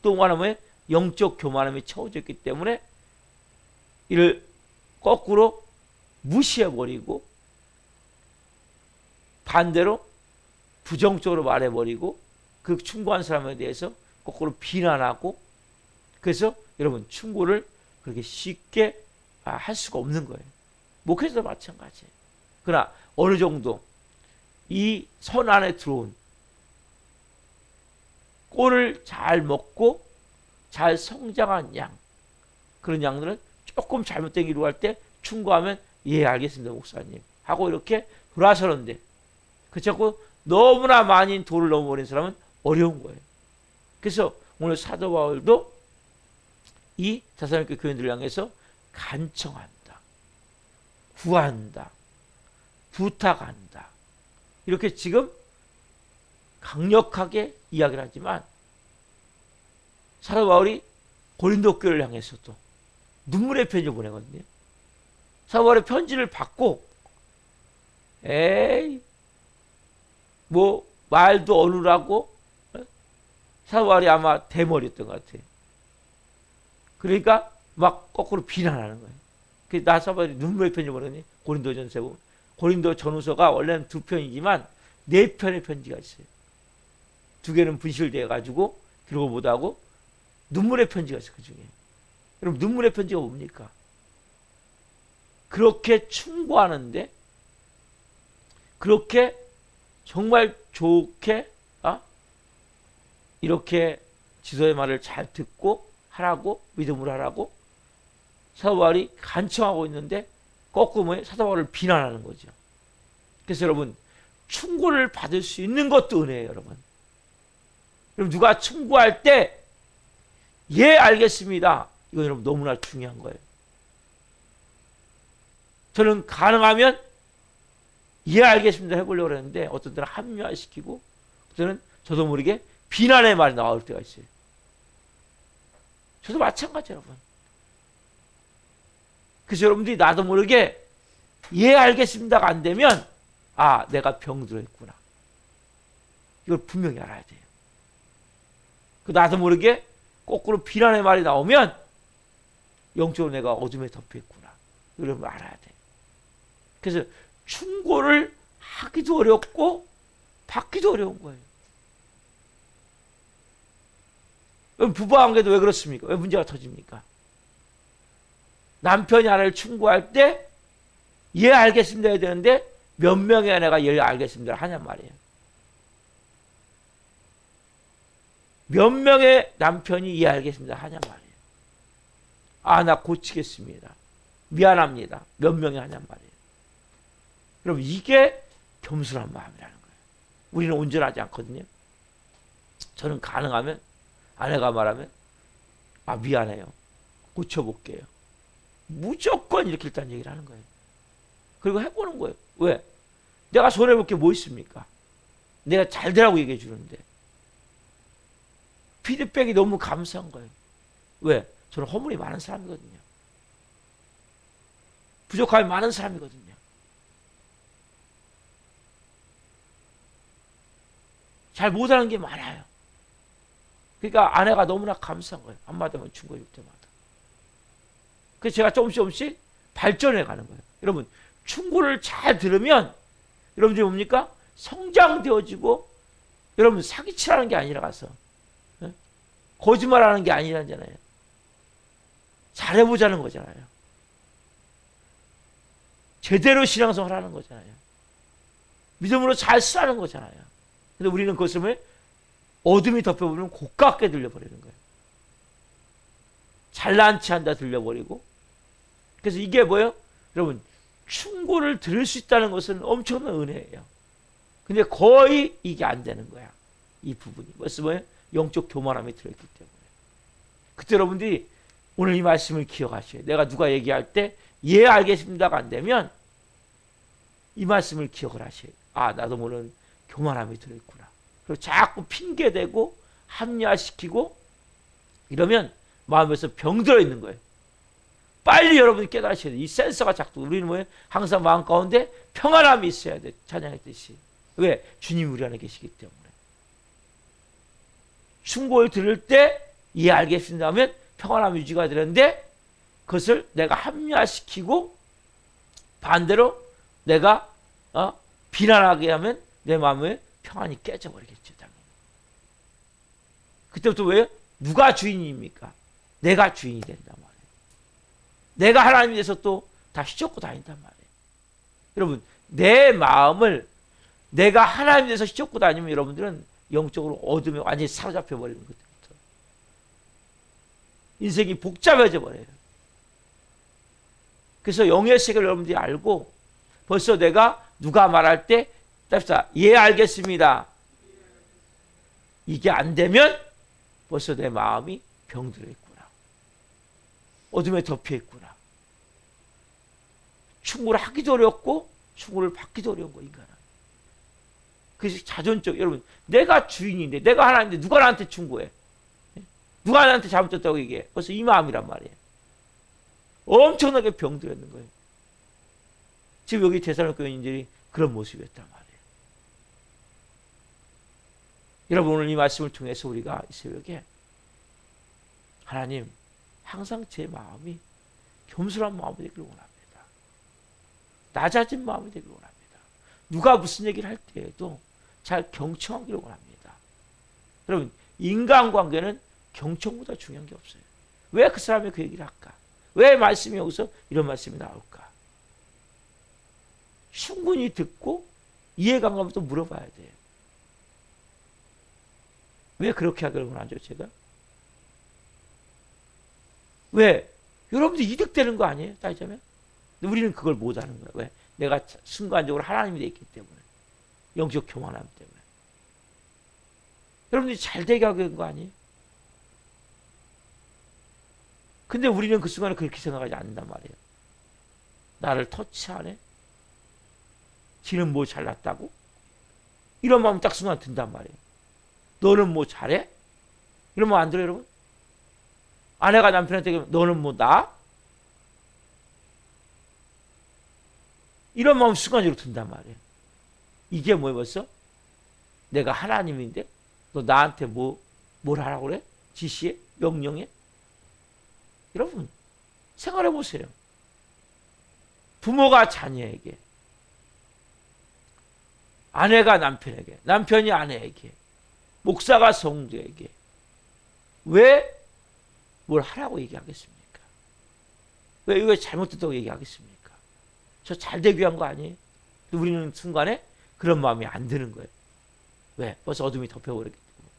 또 말하면 영적 교만함이 채워졌기 때문에 이를 거꾸로 무시해버리고 반대로 부정적으로 말해버리고 그 충고한 사람에 대해서 거꾸로 비난하고, 그래서 여러분 충고를 그렇게 쉽게 할 수가 없는 거예요. 목회자도 마찬가지예요. 그러나 어느 정도 이 선 안에 들어온 꼴을 잘 먹고 잘 성장한 양, 그런 양들은 조금 잘못된 일을 할 때 충고하면 예 알겠습니다 목사님 하고 이렇게 돌아서는데, 그렇고 너무나 많이 도를 넘어버린 사람은 어려운 거예요. 그래서 오늘 사도 바울도 이 데살로니가 교인들을 향해서 간청한다, 구한다, 부탁한다, 이렇게 지금 강력하게 이야기를 하지만 사도 바울이 고린도 교회를 향해서도 눈물의 편지를 보내거든요. 사도 바울의 편지를 받고 에이 뭐 말도 어눌하고, 사도 바울이 아마 대머리였던 것 같아요. 그러니까 막 거꾸로 비난하는 거예요. 그래서 나 사도 바울이 눈물의 편지 보내니 고린도전서에 보면 고린도 전후서가 원래는 2편이지만 4편의 편지가 있어요. 2개는 분실돼 가지고 기록을 못하고 눈물의 편지가 있어요. 그 중에. 여러분 눈물의 편지가 뭡니까? 그렇게 충고하는데 그렇게 정말 좋게 이렇게 지도의 말을 잘 듣고 하라고, 믿음으로 하라고 사도 바울이 간청하고 있는데 거꾸로 사도 바울을 비난하는 거죠. 그래서 여러분 충고를 받을 수 있는 것도 은혜예요. 여러분 누가 충고할 때 예 알겠습니다, 이건 여러분 너무나 중요한 거예요. 저는 가능하면 예 알겠습니다 해보려고 했는데 어떤 때는 합리화시키고 어떤 때는 저도 모르게 비난의 말이 나올 때가 있어요. 저도 마찬가지예요, 여러분. 그래서 여러분들이 나도 모르게 예 알겠습니다가 안 되면 내가 병들었구나, 이걸 분명히 알아야 돼요. 나도 모르게 거꾸로 비난의 말이 나오면 영적으로 내가 어둠에 덮여있구나, 이걸 알아야 돼요. 그래서 충고를 하기도 어렵고 받기도 어려운 거예요. 부부관계도 왜 그렇습니까? 왜 문제가 터집니까? 남편이 아내를 충고할 때 예 알겠습니다 해야 되는데 몇 명의 아내가 예 알겠습니다 하냔 말이에요. 몇 명의 남편이 예 알겠습니다 하냔 말이에요. 나 고치겠습니다, 미안합니다, 몇 명이 하냔 말이에요. 여러분 이게 겸손한 마음이라는 거예요. 우리는 온전하지 않거든요. 저는 가능하면 아내가 말하면 미안해요. 고쳐볼게요. 무조건 이렇게 일단 얘기를 하는 거예요. 그리고 해보는 거예요. 왜? 내가 손해볼 게 뭐 있습니까? 내가 잘 되라고 얘기해 주는데. 피드백이 너무 감사한 거예요. 왜? 저는 허물이 많은 사람이거든요. 부족함이 많은 사람이거든요. 잘 못하는 게 많아요. 그러니까 아내가 너무나 감사한 거예요. 한마디만 충고해 줄 때마다. 그래서 제가 조금씩 발전해 가는 거예요. 여러분, 충고를 잘 들으면 여러분들이 뭡니까? 성장되어지고, 여러분 사기치라는 게 아니라 가서 거짓말하는 게 아니라잖아요. 잘해보자는 거잖아요. 제대로 신앙생활 하는 거잖아요. 믿음으로 잘 쓰라는 거잖아요. 근데 우리는 그것을 어둠이 덮여버리면 고깝게 들려버리는 거예요. 잘난 체 한다 들려버리고. 그래서 이게 뭐예요? 여러분, 충고를 들을 수 있다는 것은 엄청난 은혜예요. 근데 거의 이게 안 되는 거야. 이 부분이. 그래서 뭐예요? 영적 교만함이 들어있기 때문에. 그때 여러분들이 오늘 이 말씀을 기억하셔야 돼요. 내가 누가 얘기할 때 예 알겠습니다가 안 되면 이 말씀을 기억을 하셔야 돼요. 나도 모르는 교만함이 들어있구나. 그리고 자꾸 핑계대고 합리화시키고 이러면 마음에서 병들어 있는 거예요. 빨리 여러분이 깨달으셔야 돼요. 이 센서가 작동. 우리는 뭐예요? 항상 마음 가운데 평안함이 있어야 돼. 찬양했듯이. 왜? 주님이 우리 안에 계시기 때문에. 충고를 들을 때 예 알겠습니다 하면 평안함 유지가 되는데 그것을 내가 합리화시키고 반대로 내가 비난하게 하면 내 마음의 평안이 깨져버리겠죠. 당연히. 그때부터 왜요? 누가 주인입니까? 내가 주인이 된단 말이에요. 내가 하나님에 대해서 또 다 휘젓고 다닌단 말이에요. 여러분, 내 마음을 내가 하나님에 대해서 휘젓고 다니면 여러분들은 영적으로 어둠에 완전히 사로잡혀 버리는 것부터 인생이 복잡해져 버려요. 그래서 영의 세계를 여러분들이 알고 벌써 내가 누가 말할 때 예 알겠습니다. 이게 안 되면 벌써 내 마음이 병들어 있구나. 어둠에 덮여 있구나. 충고를 하기도 어렵고 충고를 받기도 어려운 거 인간은. 그래서 자존적 여러분 내가 주인인데 내가 하나님인데 누가 나한테 충고해? 누가 나한테 잘못했다고 얘기해? 벌써 이 마음이란 말이에요. 엄청나게 병들어 있는 거예요. 지금 여기 대사로니 교인들이 그런 모습이었단 말이에요. 여러분 오늘 이 말씀을 통해서 우리가 이 새벽에 하나님 항상 제 마음이 겸손한 마음이 되기를 원합니다. 낮아진 마음이 되기를 원합니다. 누가 무슨 얘기를 할 때에도 잘 경청하기를 원합니다. 여러분 인간관계는 경청보다 중요한 게 없어요. 왜 그 사람이 그 얘기를 할까? 왜 말씀이 여기서 이런 말씀이 나올까? 충분히 듣고 이해가 안 가면 또 물어봐야 돼요. 왜 그렇게 하기를 원하죠, 제가? 왜? 여러분들 이득되는 거 아니에요? 따지자면? 근데 우리는 그걸 못하는 거예요. 왜? 내가 순간적으로 하나님이 되어 있기 때문에. 영적 교만함 때문에. 여러분들이 잘 되게 하게 된 거 아니에요? 근데 우리는 그 순간에 그렇게 생각하지 않는단 말이에요. 나를 터치하네? 지는 뭐 잘났다고? 이런 마음 딱 순간 든단 말이에요. 너는 뭐 잘해? 이런 마음 안 들어요, 여러분? 아내가 남편한테 너는 뭐 나? 이런 마음 순간적으로 든단 말이에요. 이게 뭐예요, 벌써? 내가 하나님인데 너 나한테 뭘 하라고 그래? 지시해? 명령해? 여러분 생각해 보세요. 부모가 자녀에게, 아내가 남편에게, 남편이 아내에게, 목사가 성도에게 왜 뭘 하라고 얘기하겠습니까? 왜 이거 잘못됐다고 얘기하겠습니까? 저 잘 되기 위한 거 아니에요? 우리는 순간에 그런 마음이 안 드는 거예요. 왜? 벌써 어둠이 덮여버렸기 때문에.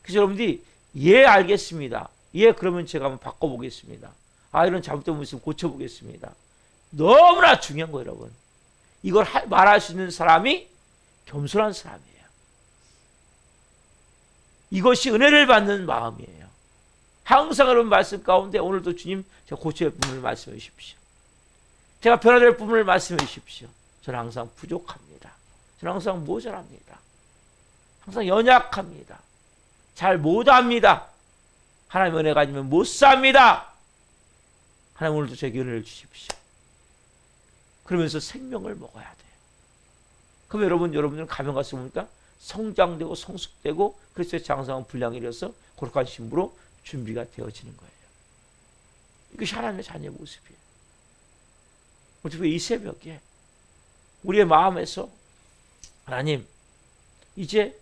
그래서 여러분들이 예 알겠습니다. 예 그러면 제가 한번 바꿔보겠습니다. 이런 잘못된 모습 고쳐보겠습니다. 너무나 중요한 거예요, 여러분. 이걸 말할 수 있는 사람이 겸손한 사람이에요. 이것이 은혜를 받는 마음이에요. 항상 여러분 말씀 가운데 오늘도 주님 제가 고쳐야 할 부분을 말씀해 주십시오. 제가 변화될 부분을 말씀해 주십시오. 저는 항상 부족합니다. 저는 항상 모자랍니다. 항상 연약합니다. 잘 못합니다. 하나님의 은혜가 아니면 못 삽니다. 하나님 오늘도 제게 은혜를 주십시오. 그러면서 생명을 먹어야 돼요. 그럼 여러분들은 가면 가서 보니까 성장되고 성숙되고 그리스도의 장성한 분량이 이어서 거룩한 신부로 준비가 되어지는 거예요. 이것이 하나님의 자녀의 모습이에요. 어떻게 이 새벽에 우리의 마음에서 하나님 이제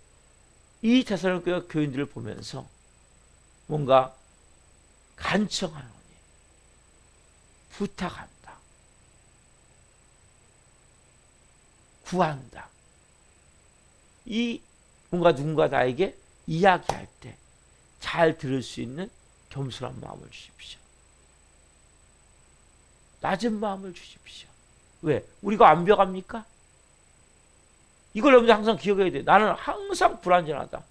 이 데살로니가 교인들을 보면서 뭔가 간청하노니 부탁한다. 구한다. 이 뭔가 누군가 나에게 이야기할 때 잘 들을 수 있는 겸손한 마음을 주십시오. 낮은 마음을 주십시오. 왜? 우리가 완벽합니까? 이걸 여러분들 항상 기억해야 돼요. 나는 항상 불완전하다.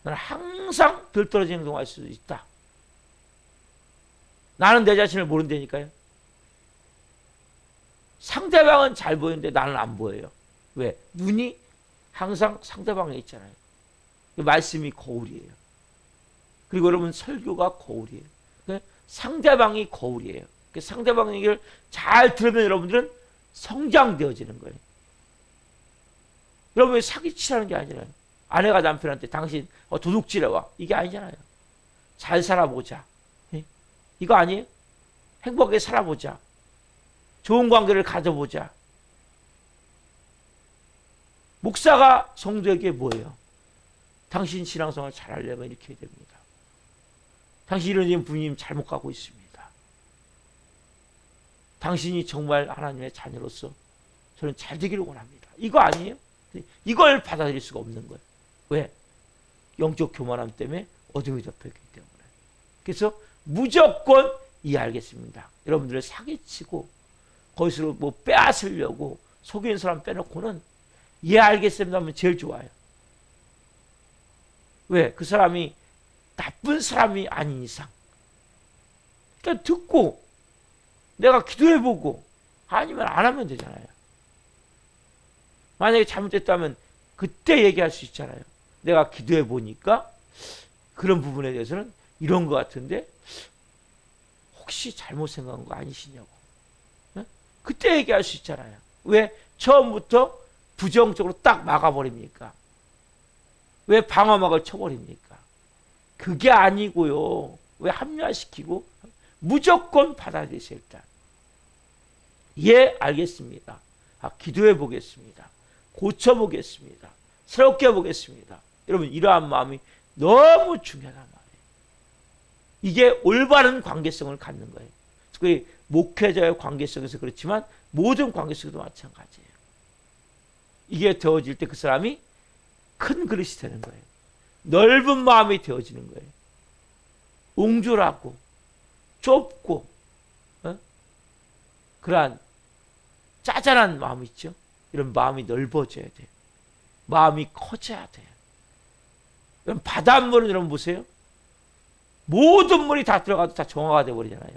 나는 항상 덜 떨어지는 행동할 수도 있다. 나는 내 자신을 모른다니까요. 상대방은 잘 보이는데 나는 안 보여요. 왜? 눈이 항상 상대방에 있잖아요. 말씀이 거울이에요. 그리고 여러분 설교가 거울이에요. 상대방이 거울이에요. 상대방 얘기를 잘 들으면 여러분들은 성장되어지는 거예요. 여러분이 사기치라는 게 아니잖아요. 아내가 남편한테 당신 도둑질해와. 이게 아니잖아요. 잘 살아보자. 이거 아니에요? 행복하게 살아보자. 좋은 관계를 가져보자. 목사가 성도에게 뭐예요? 당신 신앙생활 잘하려면 이렇게 해야 됩니다. 당신 이런 부모님 잘못 가고 있습니다. 당신이 정말 하나님의 자녀로서 저는 잘 되기를 원합니다. 이거 아니에요? 이걸 받아들일 수가 없는 거예요. 왜? 영적 교만함 때문에 어둠이 덮여있기 때문에. 그래서 무조건 이해하겠습니다. 여러분들을 사기치고 거기서 뭐 빼앗으려고 속이는 사람 빼놓고는 이해하겠습니다 하면 제일 좋아요. 왜? 그 사람이 나쁜 사람이 아닌 이상. 일단 듣고 내가 기도해보고 아니면 안 하면 되잖아요. 만약에 잘못됐다면 그때 얘기할 수 있잖아요. 내가 기도해보니까 그런 부분에 대해서는 이런 것 같은데 혹시 잘못 생각한 거 아니시냐고. 그때 얘기할 수 있잖아요. 왜? 처음부터 부정적으로 딱 막아버립니까? 왜 방어막을 쳐버립니까? 그게 아니고요. 왜 합리화시키고 무조건 받아들이세요. 일단. 예, 알겠습니다. 기도해 보겠습니다. 고쳐보겠습니다. 새롭게 해보겠습니다. 여러분 이러한 마음이 너무 중요하단 말이에요. 이게 올바른 관계성을 갖는 거예요. 특히 목회자의 관계성에서 그렇지만 모든 관계성에도 마찬가지예요. 이게 되어질 때 그 사람이 큰 그릇이 되는 거예요. 넓은 마음이 되어지는 거예요. 옹졸하고 좁고 그러한 짜잘한 마음 있죠. 이런 마음이 넓어져야 돼요. 마음이 커져야 돼요. 여러분 바닷물은 여러분 보세요. 모든 물이 다 들어가도 다 정화가 돼버리잖아요.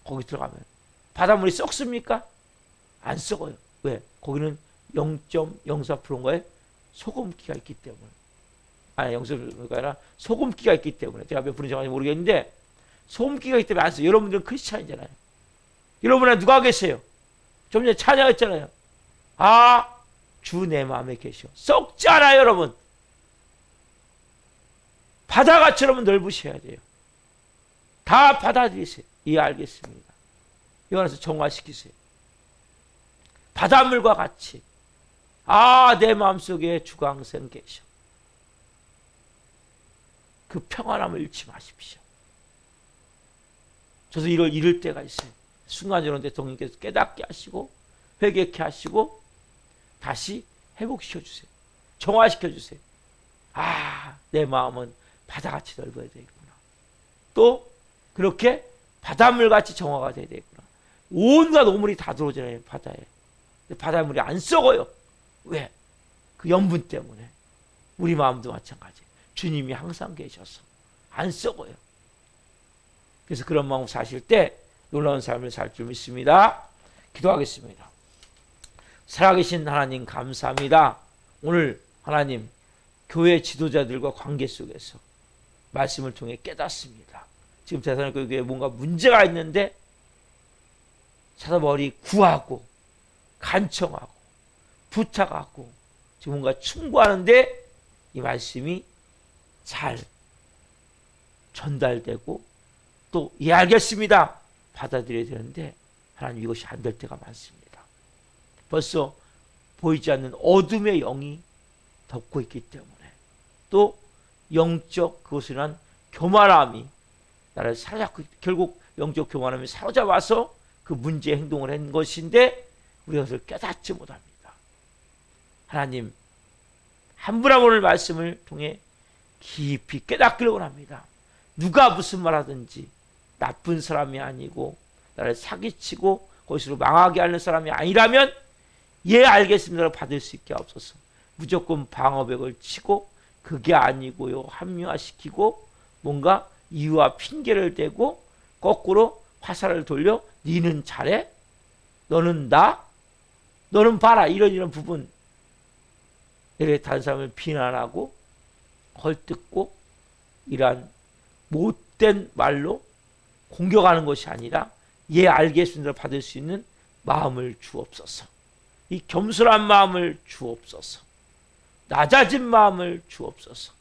거기 들어가면 바닷물이 썩습니까? 안 썩어요. 왜? 거기는 0.04%인가에 소금기가 있기 때문에. 아니 0.04%가 아니라 소금기가 있기 때문에. 제가 몇 분인지 정확히 모르겠는데 소금기가 있기 때문에 안 써요. 여러분들은 크리스찬이잖아요. 여러분은 누가 계세요? 좀 전에 찬양했잖아요. 주 내 마음에 계셔. 썩지 않아요, 여러분. 바다가처럼 넓으셔야 돼요. 다 받아들이세요. 예, 알겠습니다. 이거에서 정화시키세요. 바닷물과 같이. 내 마음속에 주가 항상 계셔. 그 평안함을 잃지 마십시오. 저도 이럴 때가 있어요. 순간적으로 대통령께서 깨닫게 하시고 회개케 하시고 다시 회복시켜 주세요. 정화시켜 주세요. 내 마음은 바다같이 넓어야 되겠구나. 또 그렇게 바닷물같이 정화가 돼야 되겠구나. 온갖 오물이 다 들어오잖아요. 바다에. 바닷물이 안 썩어요. 왜? 그 염분 때문에. 우리 마음도 마찬가지예요. 주님이 항상 계셔서 안 썩어요. 그래서 그런 마음 사실 때 놀라운 삶을 살 줄 믿습니다. 기도하겠습니다. 살아계신 하나님 감사합니다. 오늘 하나님 교회 지도자들과 관계 속에서 말씀을 통해 깨닫습니다. 지금 대산교회 교회에 뭔가 문제가 있는데 사도바울이 구하고 간청하고 부탁하고 지금 뭔가 충고하는데 이 말씀이 잘 전달되고 또 예 알겠습니다 받아들여야 되는데 하나님 이것이 안 될 때가 많습니다. 벌써 보이지 않는 어둠의 영이 덮고 있기 때문에 또 영적 그것이란 교만함이 나를 사로잡고 결국 영적 교만함이 사로잡아서 그 문제의 행동을 한 것인데 우리가 그것을 깨닫지 못합니다. 하나님 한 분 한 분의 말씀을 통해 깊이 깨닫기를 원합니다. 누가 무슨 말하든지 나쁜 사람이 아니고 나를 사기치고 거기서 망하게 하는 사람이 아니라면 예 알겠습니다로 받을 수 있게 없어서 무조건 방어벽을 치고 그게 아니고요 합리화시키고 뭔가 이유와 핑계를 대고 거꾸로 화살을 돌려 니는 잘해? 너는 나? 너는 봐라 이런 부분 이렇게 다른 사람을 비난하고 헐뜯고 이러한 못된 말로 공격하는 것이 아니라 예 알겠습니다 받을 수 있는 마음을 주옵소서. 이 겸손한 마음을 주옵소서. 낮아진 마음을 주옵소서.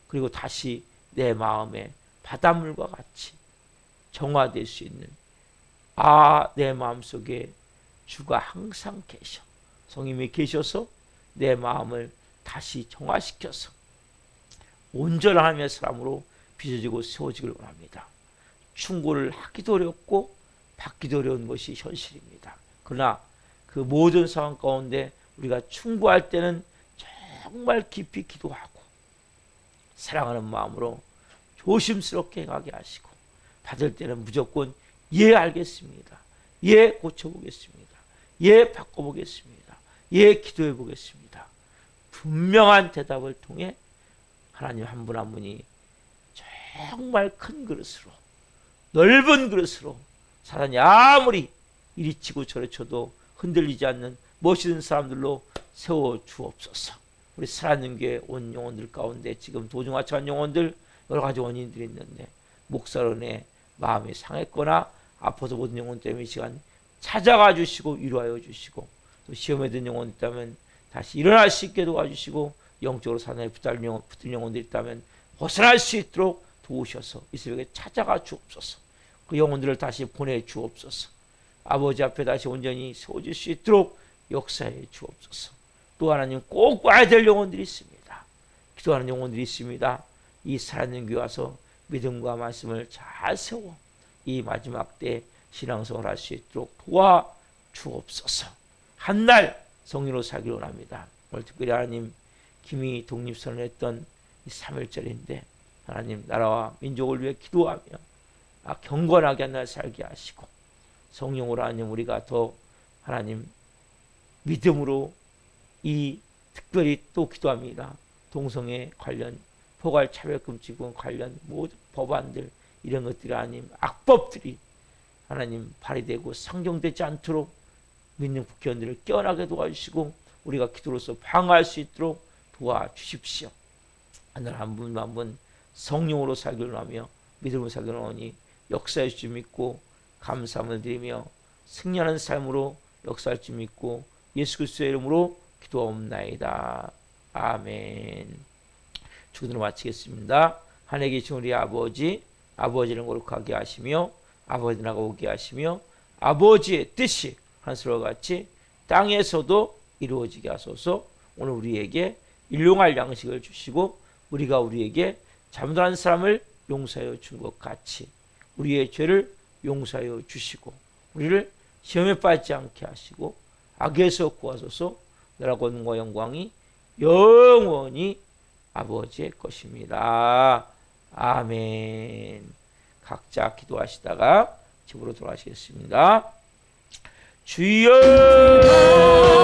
그리고 다시 내 마음에 바닷물과 같이 정화될 수 있는 내 마음속에 주가 항상 계셔. 성님이 계셔서 내 마음을 다시 정화시켜서 온전한 하나님의 사람으로 빚어지고 세워지길 원합니다. 충고를 하기도 어렵고 받기도 어려운 것이 현실입니다. 그러나 그 모든 상황 가운데 우리가 충고할 때는 정말 깊이 기도하고 사랑하는 마음으로 조심스럽게 행하게 하시고 받을 때는 무조건 예 알겠습니다. 예 고쳐보겠습니다. 예 바꿔보겠습니다. 예 기도해보겠습니다. 분명한 대답을 통해 하나님 한 분 한 분이 정말 큰 그릇으로 넓은 그릇으로 사단이 아무리 이리 치고 저리 쳐도 흔들리지 않는 멋있는 사람들로 세워 주옵소서. 우리 살아있는 교회 온 영혼들 가운데 지금 도중하차한 영혼들 여러 가지 원인들이 있는데 목사로 내 마음이 상했거나 아파서 모든 영혼 때문에 이 시간 찾아가 주시고 위로하여 주시고 또 시험에 든 영혼 있다면 다시 일어날 수 있게 도와주시고 영적으로 사단에 붙은 영혼들이 있다면 벗어날 수 있도록 도우셔서 이 새벽에 찾아가 주옵소서. 그 영혼들을 다시 보내 주옵소서. 아버지 앞에 다시 온전히 세워질 수 있도록 역사해 주옵소서. 또 하나님 꼭 와야 될 영혼들이 있습니다. 기도하는 영혼들이 있습니다. 이 살아있는 교회 와서 믿음과 말씀을 잘 세워 이 마지막 때 신앙생활 할 수 있도록 도와 주옵소서. 한날 성령으로 살기를 원합니다. 오늘 특별히 하나님 김이 독립선언을 했던 이 3일절인데 하나님 나라와 민족을 위해 기도하며 경건하게 한 날 살게 하시고 성령으로 하나님 우리가 더 하나님 믿음으로 이 특별히 또 기도합니다. 동성애 관련 포괄 차별금지법 관련 모든 법안들 이런 것들이 하나님 악법들이 하나님 발의되고 상정되지 않도록 믿는 국회의원들을 깨어나게 도와주시고 우리가 기도로서 방어할 수 있도록 도와주십시오. 하늘 한 분 한 분 성령으로 살기를 하며 믿음으로 살기를 하니 역사할 줄 믿고 감사함을 드리며 승리하는 삶으로 역사할 줄 믿고 예수 그리스도의 이름으로 기도하옵나이다. 아멘. 주기도를 마치겠습니다. 하늘에 계신 우리 아버지, 아버지를 거룩하게 하시며 아버지 나가 오게 하시며 아버지의 뜻이 하늘과 같이 땅에서도 이루어지게 하소서. 오늘 우리에게 일용할 양식을 주시고 우리가 우리에게 잘못한 사람을 용서하여 준 것 같이 우리의 죄를 용서하여 주시고 우리를 시험에 빠지지 않게 하시고 악에서 구하소서. 나라와 권능과 영광이 영원히 아버지의 것입니다. 아멘. 각자 기도하시다가 집으로 돌아가시겠습니다. 주여